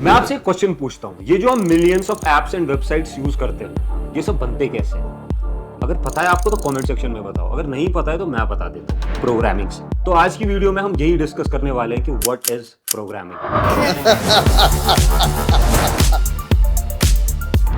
मैं आपसे एक क्वेश्चन पूछता हूँ, ये जो हम millions of apps and websites use करते हैं, ये सब बनते कैसे हैं? अगर पता है आपको तो कमेंट सेक्शन में बताओ, अगर नहीं पता है तो मैं बता देता हूँ प्रोग्रामिंग से। तो आज की वीडियो में हम यही डिस्कस करने वाले हैं कि व्हाट इज प्रोग्रामिंग।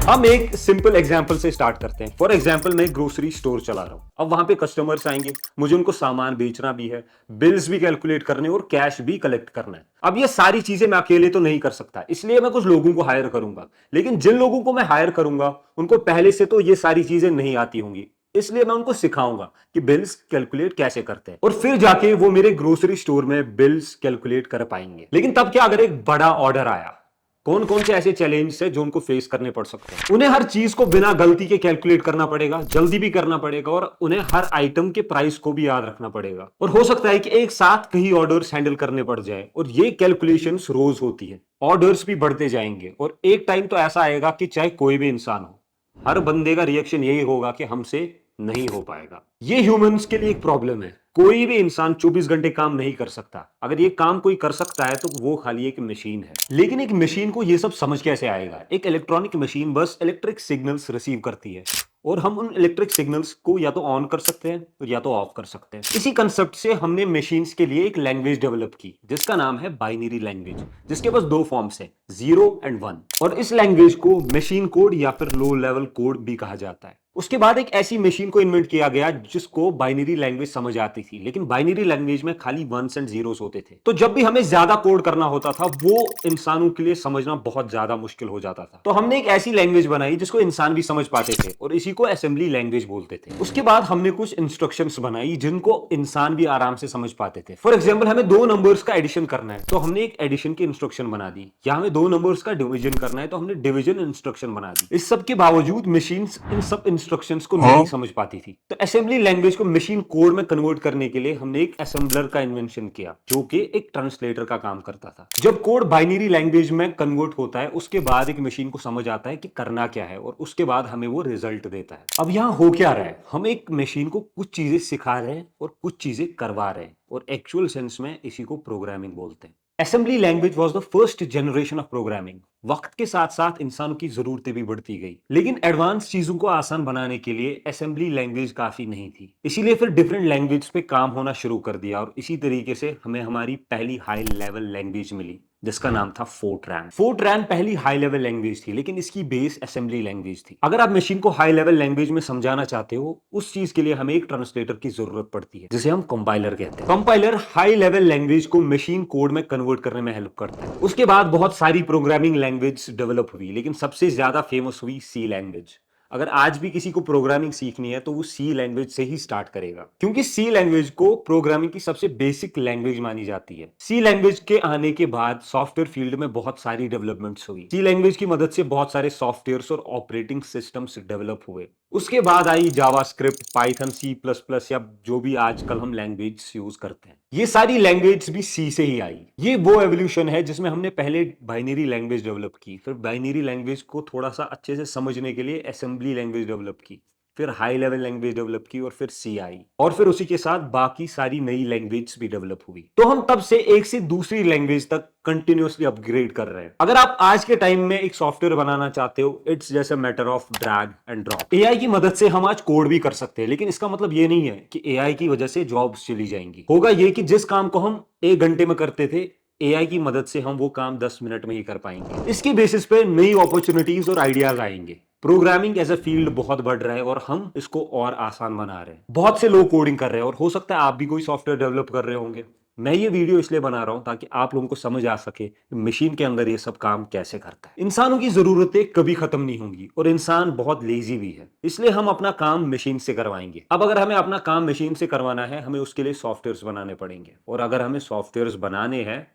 हम एक सिंपल एग्जांपल से स्टार्ट करते हैं। फॉर एग्जांपल मैं ग्रोसरी स्टोर चला रहा हूं। अब वहां पे कस्टमर्स आएंगे, मुझे उनको सामान बेचना भी है, बिल्स भी कैलकुलेट करने और कैश भी कलेक्ट करना है। अब ये सारी चीजें मैं अकेले तो नहीं कर सकता, इसलिए मैं कुछ लोगों को हायर करूंगा। लेकिन जिन लोगों को मैं हायर करूंगा उनको पहले से तो ये सारी चीजें नहीं आती होंगी, इसलिए मैं उनको सिखाऊंगा कि बिल्स कैलकुलेट कैसे करते हैं, और फिर जाके वो मेरे ग्रोसरी स्टोर में बिल्स कैलकुलेट कर पाएंगे। लेकिन तब क्या अगर एक बड़ा ऑर्डर आया? कौन कौन से ऐसे चैलेंज है जो उनको फेस करने पड़ सकते हैं? उन्हें हर चीज को बिना गलती के कैलकुलेट करना पड़ेगा, जल्दी भी करना पड़ेगा, और उन्हें हर आइटम के प्राइस को भी याद रखना पड़ेगा। और हो सकता है कि एक साथ कई ऑर्डर्स हैंडल करने पड़ जाए, और ये कैलकुलेशंस रोज होती है। ऑर्डर्स भी बढ़ते जाएंगे और एक टाइम तो ऐसा आएगा कि चाहे कोई भी इंसान हो, हर बंदे का रिएक्शन यही होगा कि हमसे नहीं हो पाएगा। ये ह्यूमंस के लिए एक प्रॉब्लम है। कोई भी इंसान 24 घंटे काम नहीं कर सकता। अगर ये काम कोई कर सकता है तो वो खाली एक मशीन है। लेकिन एक मशीन को ये सब समझ कैसे आएगा? एक इलेक्ट्रॉनिक मशीन बस इलेक्ट्रिक सिग्नल्स रिसीव करती है, और हम उन इलेक्ट्रिक सिग्नल्स को या तो ऑन कर सकते हैं और या तो ऑफ कर सकते हैं। इसी कंसेप्ट से हमने मशीन्स के लिए एक लैंग्वेज डेवलप की जिसका नाम है बाइनरी लैंग्वेज, जिसके पास दो फॉर्म्स हैं, 0 और 1। और इस लैंग्वेज को मशीन कोड या फिर लो लेवल कोड भी कहा जाता है। उसके बाद एक ऐसी मशीन को इन्वेंट किया गया जिसको बाइनरी लैंग्वेज समझ आती थी, लेकिन बाइनरी लैंग्वेज में खाली वंस एंड जीरोस होते थे। तो जब भी हमें ज्यादा कोड करना होता था, वो इंसानों के लिए समझना बहुत ज्यादा मुश्किल हो जाता था। तो हमने एक ऐसी लैंग्वेज बनाई जिसको इंसान भी समझ पाते थे, और इसी को असेंबली लैंग्वेज बोलते थे। उसके बाद हमने कुछ इंस्ट्रक्शंस बनाई जिनको इंसान भी आराम से समझ पाते थे। फॉर एग्जाम्पल, हमें दो नंबर्स का एडिशन करना है तो हमने एक एडिशन की इंस्ट्रक्शन बना दी, या हमें दो नंबर्स का डिवीजन करना है तो हमने डिवीजन इंस्ट्रक्शन बना दी। इस सब के बावजूद मशीन इन सब इंस्ट्रक्शंस को नहीं समझ पाती थी। तो असेंबली लैंग्वेज को मशीन कोड में कन्वर्ट करने के लिए हमने एक असेंबलर का इन्वेंशन किया, जो कि एक ट्रांसलेटर का काम करता था। जब कोड बाइनरी लैंग्वेज में कन्वर्ट होता है, उसके बाद एक मशीन को समझ आता है कि करना क्या है, और उसके बाद हमें वो रिजल्ट देता है। अब यहाँ हो क्या रहा है? हम एक मशीन को कुछ चीजें सिखा रहे हैं और कुछ चीजें करवा रहे हैं, और एक्चुअल सेंस में इसी को प्रोग्रामिंग बोलते हैं। Assembly language was the first generation of programming. वक्त के साथ साथ इंसानों की जरूरतें भी बढ़ती गई, लेकिन एडवांस चीजों को आसान बनाने के लिए असेंबली लैंग्वेज काफी नहीं थी। इसीलिए फिर डिफरेंट लैंग्वेज पे काम होना शुरू कर दिया, और इसी तरीके से हमें हमारी पहली हाई लेवल लैंग्वेज मिली जिसका नाम था फोर्ट्रान। फोर्ट्रान पहली हाई लेवल लैंग्वेज थी, लेकिन इसकी बेस असेंबली लैंग्वेज थी। अगर आप मशीन को हाई लेवल लैंग्वेज में समझाना चाहते हो, उस चीज के लिए हमें एक ट्रांसलेटर की जरूरत पड़ती है, जिसे हम कंपाइलर कहते हैं। कंपाइलर हाई लेवल लैंग्वेज को मशीन कोड में कन्वर्ट करने में हेल्प करता है। उसके बाद बहुत सारी प्रोग्रामिंग लैंग्वेज डेवलप हुई, लेकिन सबसे ज्यादा फेमस हुई सी लैंग्वेज। अगर आज भी किसी को प्रोग्रामिंग सीखनी है तो वो सी लैंग्वेज से ही स्टार्ट करेगा, क्योंकि सी लैंग्वेज को प्रोग्रामिंग की सबसे बेसिक लैंग्वेज मानी जाती है। सी लैंग्वेज के आने के बाद सॉफ्टवेयर फील्ड में बहुत सारी डेवलपमेंट्स हुई। सी लैंग्वेज की मदद से बहुत सारे सॉफ्टवेयर्स और ऑपरेटिंग सिस्टम्स डेवलप हुए। उसके बाद आई JavaScript, Python, C plus plus, या जो भी आजकल हम लैंग्वेज यूज करते हैं। ये सारी लैंग्वेज भी सी से ही आई। ये वो एवोल्यूशन है जिसमें हमने पहले बाइनरी लैंग्वेज डेवलप की, फिर बाइनरी लैंग्वेज को थोड़ा सा अच्छे से समझने के लिए असेंबली लैंग्वेज डेवलप की, फिर हाई लेवल लैंग्वेज डेवलप की, और फिर सी आई, और फिर उसी के साथ बाकी सारी नई लैंग्वेज भी डेवलप हुई। तो हम तब से एक से दूसरी लैंग्वेज तक कंटिन्यूअसली अपग्रेड कर रहे हैं। अगर आप आज के टाइम में एक सॉफ्टवेयर बनाना चाहते हो, it's just a matter of drag and drop. AI की मदद से हम आज कोड भी कर सकते हैं, लेकिन इसका मतलब ये नहीं है कि एआई की वजह से जॉब्स चली जाएंगी। होगा ये कि जिस काम को हम 1 घंटे में करते थे, एआई की मदद से हम वो काम 10 मिनट में ही कर पाएंगे। इसकी बेसिस पे नई अपॉर्चुनिटीज और आइडियाज आएंगे। प्रोग्रामिंग एज अ फील्ड बहुत बढ़ रहा है, और हम इसको और आसान बना रहे हैं। बहुत से लोग कोडिंग कर रहे हैं, और हो सकता है आप भी कोई सॉफ्टवेयर डेवलप कर रहे होंगे। मैं ये वीडियो इसलिए बना रहा हूं ताकि आप लोगों को समझ आ सके कि मशीन के अंदर ये सब काम कैसे करता है। इंसानों की जरूरतें कभी खत्म नहीं होंगी, और इंसान बहुत लेजी भी है, इसलिए हम अपना काम मशीन से करवाएंगे। अब अगर हमें अपना काम मशीन से करवाना है, हमें उसके लिए सॉफ्टवेयर्स बनाने पड़ेंगे, और अगर हमें सॉफ्टवेयर्स बनाने हैं,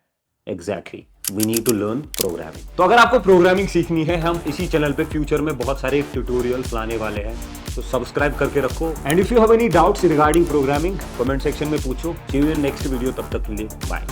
exactly we need to learn programming. तो अगर आपको प्रोग्रामिंग सीखनी है, हम इसी चैनल पे फ्यूचर में बहुत सारे ट्यूटोरियल्स लाने वाले हैं, तो सब्सक्राइब करके रखो। And if you have any doubts regarding programming, comment section में पूछो। सी यू इन नेक्स्ट वीडियो, तब तक के लिए बाय।